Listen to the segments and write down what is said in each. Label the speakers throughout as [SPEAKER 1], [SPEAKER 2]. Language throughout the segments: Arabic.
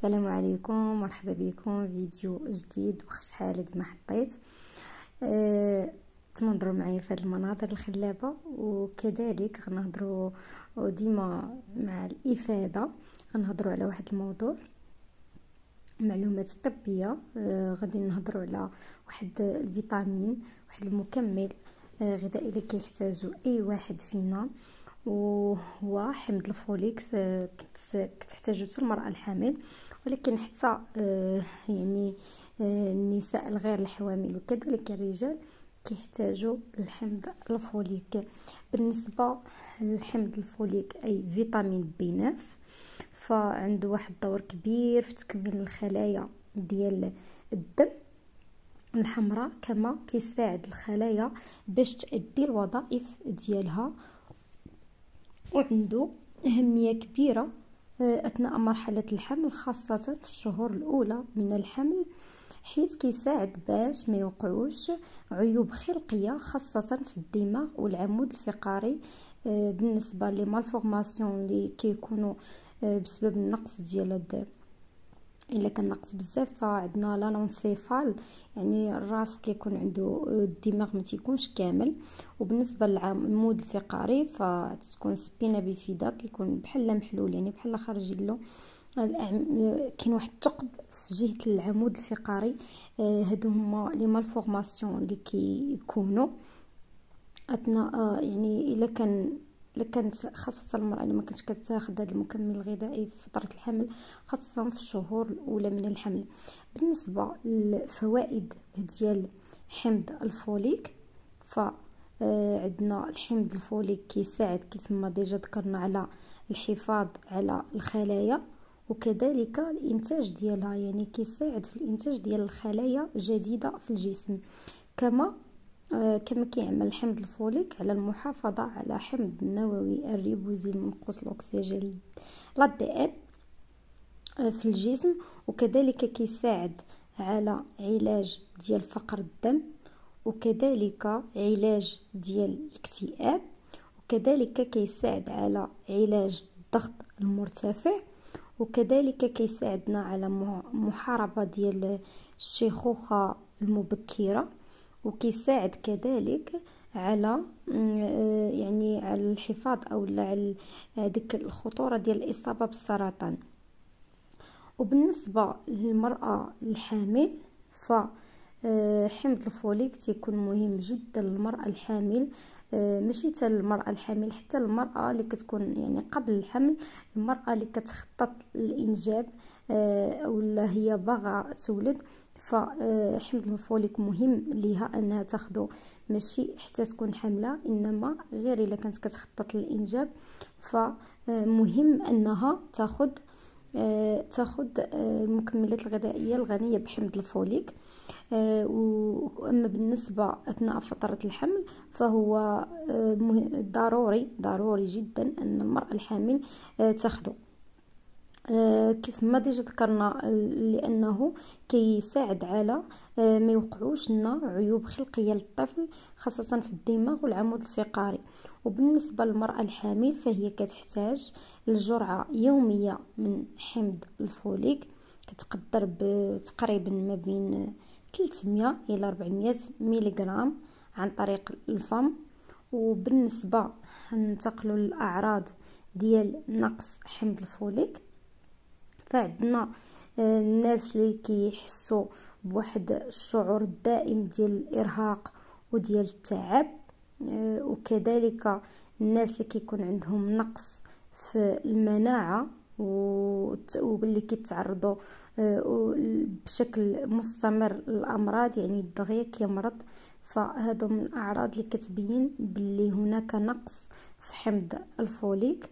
[SPEAKER 1] السلام عليكم، مرحبا بكم فيديو جديد. وشحال ما حطيت تنظروا معايا في هذه المناظر الخلابه، وكذلك غنهضروا ديما مع الافاده. غنهضروا على واحد الموضوع، معلومات طبيه. غادي نهضروا على واحد الفيتامين، واحد المكمل غذائي اللي كيحتاجو اي واحد فينا، وهو حمض الفوليك. كتحتاجو حتى المراه الحامل، ولكن حتى يعني النساء الغير الحوامل وكذلك الرجال كيحتاجوا الحمض الفوليك. بالنسبه للحمض الفوليك اي فيتامين B9، فعنده واحد الدور كبير في تكوين الخلايا ديال الدم الحمراء، كما كيساعد الخلايا باش تؤدي الوظائف ديالها، وعنده أهمية كبيرة أثناء مرحلة الحمل، خاصة في الشهور الأولى من الحمل، حيث كيساعد باش ما يوقعوش عيوب خلقية خاصة في الدماغ والعمود الفقري. بالنسبة لمالفورماسيون اللي كيكونوا بسبب النقص ديال الا كان ناقص بزاف، فعندنا لانسيفال، يعني الراس كيكون عنده الدماغ ما تيكونش كامل. وبالنسبه للعمود الفقري فتكون سبينه بيفيدا، كيكون بحال محلول، يعني بحال خارج له كاين واحد الثقب في جهه العمود الفقري. هادو هما لي مالفورماسيون اللي كيكونوا اثناء يعني الا كانت خاصه المراه اللي ما كانتش كتاخذ هذا المكمل الغذائي في فتره الحمل، خاصه في الشهور الاولى من الحمل. بالنسبه للفوائد ديال حمض الفوليك، عندنا الحمض الفوليك كيساعد كيف ما ديجا ذكرنا على الحفاظ على الخلايا، وكذلك الانتاج ديالها، يعني كيساعد في الانتاج ديال الخلايا جديده في الجسم. كما كيعمل الحمض الفوليك على المحافظة على حمض النووي الريبوزيل منقوص الأكسجين LDN في الجسم، وكذلك كيساعد على علاج ديال فقر الدم، وكذلك علاج ديال الاكتئاب، وكذلك كيساعد على علاج الضغط المرتفع، وكذلك كيساعدنا على محاربة ديال الشيخوخة المبكرة، وكيساعد كذلك على يعني على الحفاظ او على ديك الخطوره ديال الاصابه بالسرطان. وبالنسبه للمراه الحامل، حمض الفوليك تيكون مهم جدا للمراه الحامل، ماشي حتى المراه الحامل، حتى المراه اللي كتكون يعني قبل الحمل، المراه اللي كتخطط للانجاب ولا هي باغا تولد، فحمض الفوليك مهم ليها انها تاخذه، ماشي حتى تكون حامله، انما غير الا كانت كتخطط للانجاب، فمهم انها تاخذ المكملات الغذائيه الغنيه بحمض الفوليك. واما بالنسبه اثناء فتره الحمل، فهو ضروري جدا ان المراه الحامل تاخذه، كيف ما ديجا ذكرنا، لانه كيساعد على ما يوقعوش لنا عيوب خلقيه للطفل، خاصه في الدماغ والعمود الفقري. وبالنسبه للمراه الحامل، فهي كتحتاج الجرعه يوميه من حمض الفوليك، كتقدر تقريبا ما بين 300 الى 400 ملغ عن طريق الفم. وبالنسبه ننتقلوا للاعراض ديال نقص حمض الفوليك، فعندنا الناس اللي كيحسوا بواحد الشعور الدائم ديال الارهاق وديال التعب، وكذلك الناس اللي كيكون عندهم نقص في المناعه واللي كيتعرضوا بشكل مستمر للامراض، يعني الدغيا كيمرض، فهذو من الاعراض اللي كتبين باللي هناك نقص في حمض الفوليك.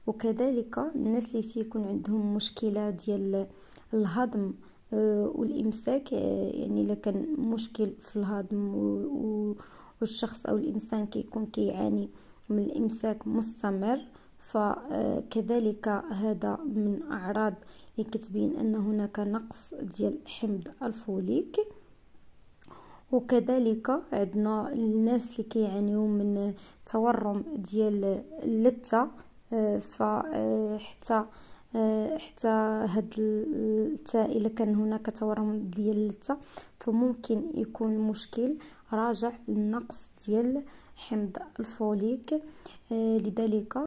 [SPEAKER 1] وكذلك الناس اللي تيكون عندهم مشكله ديال الهضم والامساك، يعني الا كان مشكل في الهضم والشخص او الانسان كيكون كيعاني من الامساك مستمر، فكذلك هذا من اعراض اللي كتبين ان هناك نقص ديال حمض الفوليك. وكذلك عندنا الناس اللي كيعانيوا من تورم ديال اللثه، فحتى حتى هاد الا كان هناك تورم ديال اللثه فممكن يكون مشكل راجع للنقص ديال حمض الفوليك. لذلك